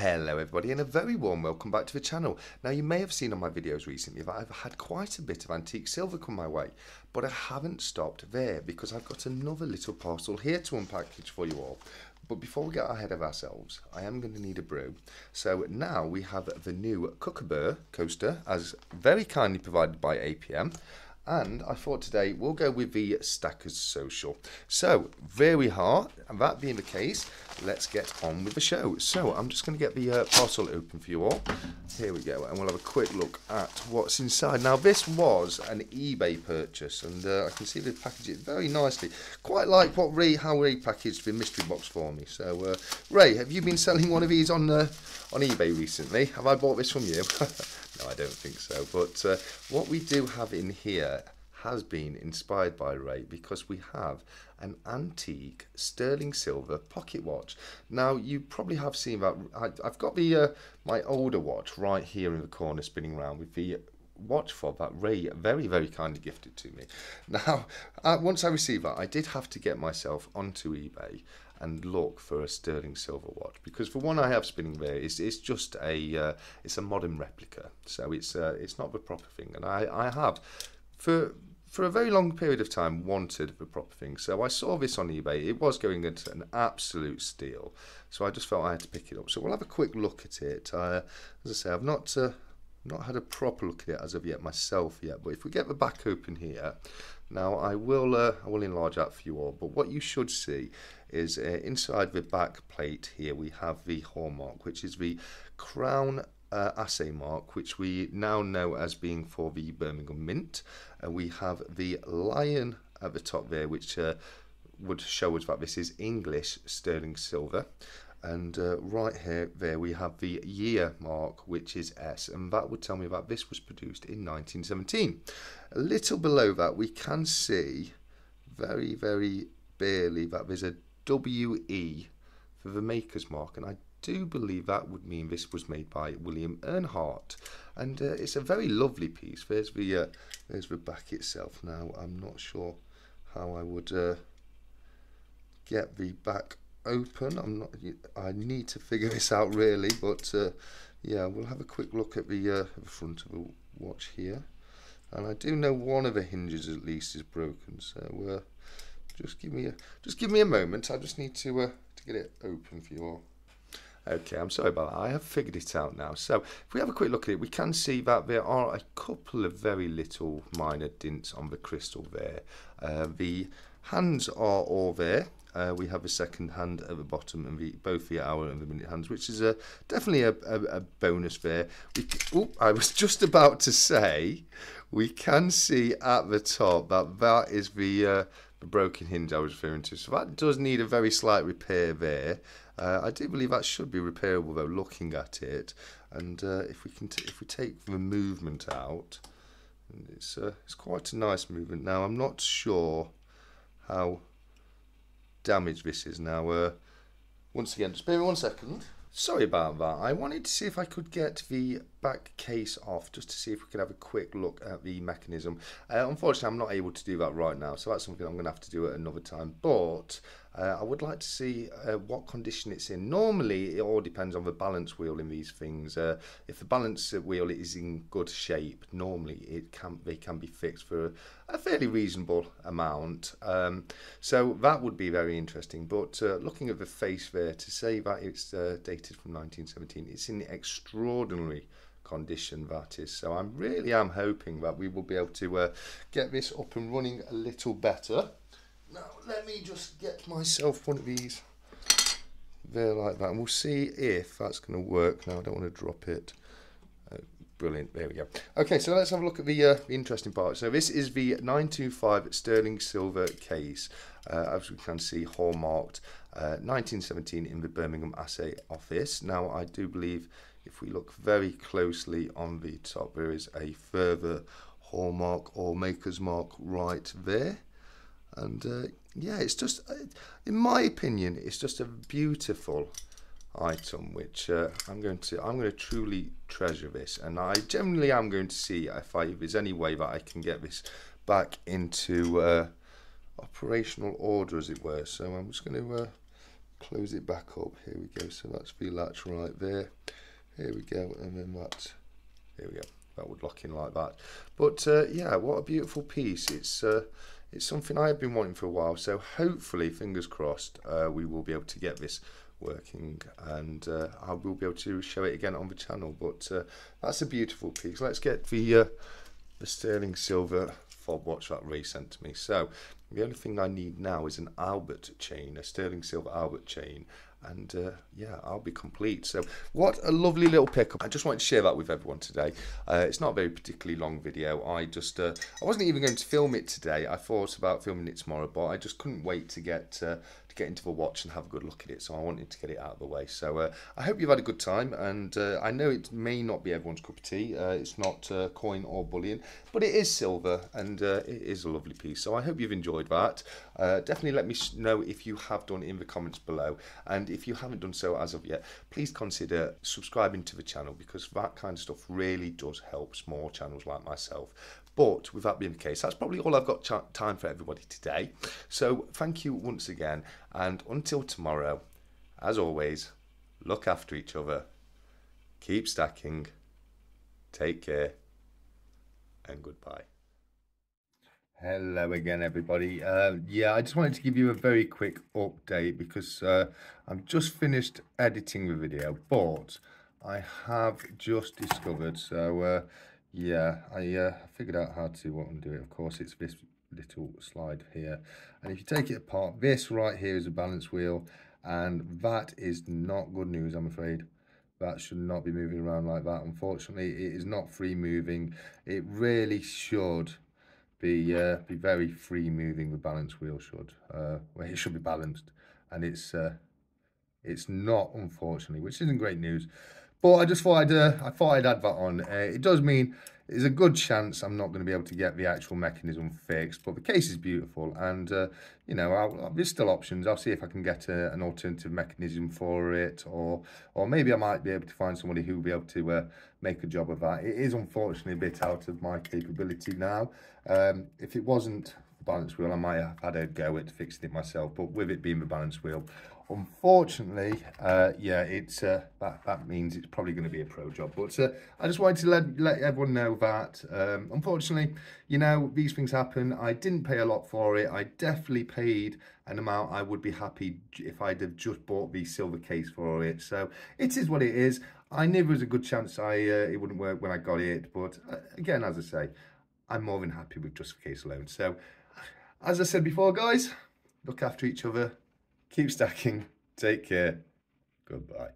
Hello everybody and a very warm welcome back to the channel. Now you may have seen on my videos recently that I've had quite a bit of antique silver come my way, but I haven't stopped there because I've got another little parcel here to unpackage for you all. But before we get ahead of ourselves, I am going to need a brew. So now we have the new Kookaburra coaster as very kindly provided by APM. And I thought today we'll go with the Stackers Social. So there we are, and that being the case, let's get on with the show. So I'm just going to get the parcel open for you all. Here we go, and we'll have a quick look at what's inside. Now this was an eBay purchase, and I can see they packaged it very nicely. Quite like how Ray packaged the mystery box for me. So Ray, have you been selling one of these on eBay recently? Have I bought this from you? No, I don't think so. But what we do have in here has been inspired by Ray because we have an antique sterling silver pocket watch. Now you probably have seen that. I've got the my older watch right here in the corner spinning around with the watch fob that Ray very kindly gifted to me. Now once I received that, I did have to get myself onto eBay and look for a sterling silver watch, because the one I have spinning there is just a it's a modern replica, so it's not the proper thing, and I have for a very long period of time wanted the proper thing. So I saw this on eBay. It was going at an absolute steal, so I just felt I had to pick it up. So we'll have a quick look at it. As I say, I've not had a proper look at it as of yet myself yet, but if we get the back open here, now I will enlarge that for you all. But what you should see is inside the back plate here we have the hallmark, which is the Crown assay mark, which we now know as being for the Birmingham Mint. We have the lion at the top there, which would show us that this is English sterling silver. And right here, there we have the year mark, which is S, and that would tell me that this was produced in 1917. A little below that, we can see very barely that there's a WE for the maker's mark, and I do believe that would mean this was made by William Earnhardt, and it's a very lovely piece. There's the back itself. Now I'm not sure how I would get the back open. I need to figure this out really, but yeah, we'll have a quick look at the front of the watch here, and I do know one of the hinges at least is broken. So just give me a moment. I just need to get it open for you all. Okay, I'm sorry about that. I have figured it out now. So if we have a quick look at it, we can see that there are a couple of very little minor dints on the crystal there. The hands are all there. We have a second hand at the bottom, and both the hour and the minute hands, which is definitely a bonus there. I was just about to say, we can see at the top that is the broken hinge I was referring to. So that does need a very slight repair there. I do believe that should be repairable though, looking at it. And if we take the movement out, and it's quite a nice movement. Now I'm not sure how damaged this is. Now once again, just bear with me 1 second. Sorry about that. I wanted to see if I could get the back case off, just to see if we could have a quick look at the mechanism. Unfortunately, I'm not able to do that right now, so that's something I'm going to have to do at another time. But I would like to see what condition it's in. Normally, it all depends on the balance wheel in these things. If the balance wheel is in good shape, normally they can be fixed for a fairly reasonable amount. So that would be very interesting. But looking at the face there, to say that it's dated from 1917, it's in extraordinary condition, that is. So I really am hoping that we will be able to get this up and running a little better. Now let me just get myself one of these there like that, and we'll see if that's going to work. Now I don't want to drop it. Brilliant, there we go. Okay, so let's have a look at the interesting part. So this is the 925 sterling silver case, as we can see, hallmarked 1917 in the Birmingham Assay Office. Now I do believe if we look very closely on the top, there is a further hallmark or maker's mark right there. And yeah, it's just, in my opinion, it's just a beautiful item, which I'm going to truly treasure this, and I generally am going to see if there's any way that I can get this back into operational order, as it were. So I'm just going to close it back up. Here we go. So that's the latch right there. Here we go, and then that's, here we go. That would lock in like that. But yeah, what a beautiful piece. It's something I have been wanting for a while. So hopefully, fingers crossed, we will be able to get this working, and I will be able to show it again on the channel. But that's a beautiful piece. Let's get the sterling silver fob watch that Ray sent to me. So the only thing I need now is an Albert chain, a sterling silver Albert chain, and yeah, I'll be complete. So what a lovely little pickup. I just wanted to share that with everyone today. It's not a very particularly long video. I wasn't even going to film it today. I thought about filming it tomorrow, but I just couldn't wait to get into the watch and have a good look at it, so I wanted to get it out of the way. So I hope you've had a good time, and I know it may not be everyone's cup of tea. It's not coin or bullion, but it is silver, and it is a lovely piece. So I hope you've enjoyed that. Definitely let me know if you have done in the comments below, and if you haven't done so as of yet, please consider subscribing to the channel, because that kind of stuff really does help small channels like myself. But with that being the case, that's probably all I've got time for everybody today. So thank you once again, and until tomorrow, as always, look after each other, keep stacking, take care, and goodbye. Hello again, everybody. Yeah, I just wanted to give you a very quick update, because I've just finished editing the video, but I have just discovered, so yeah, I figured out how to undo it. Of course, it's this little slide here, and if you take it apart, this right here is a balance wheel, and that is not good news, I'm afraid. That should not be moving around like that. Unfortunately, it is not free moving. It really should be very free moving. The balance wheel should, well, it should be balanced, and it's not, unfortunately, which isn't great news. But I just thought I'd add that on. It does mean there's a good chance I'm not going to be able to get the actual mechanism fixed, but the case is beautiful, and you know, there's still options. I'll see if I can get an alternative mechanism for it, or maybe I might be able to find somebody who will be able to make a job of that. It is unfortunately a bit out of my capability now. If it wasn't the balance wheel, I might have had a go at fixing it myself, but with it being the balance wheel, unfortunately, yeah, it's that means it's probably going to be a pro job. But I just wanted to let everyone know that unfortunately, you know, these things happen. I didn't pay a lot for it. I definitely paid an amount I would be happy if I'd have just bought the silver case for it. So it is what it is. I knew there was a good chance it wouldn't work when I got it, but again, as I say, I'm more than happy with just the case alone. So as I said before, guys, look after each other, keep stacking, take care, goodbye.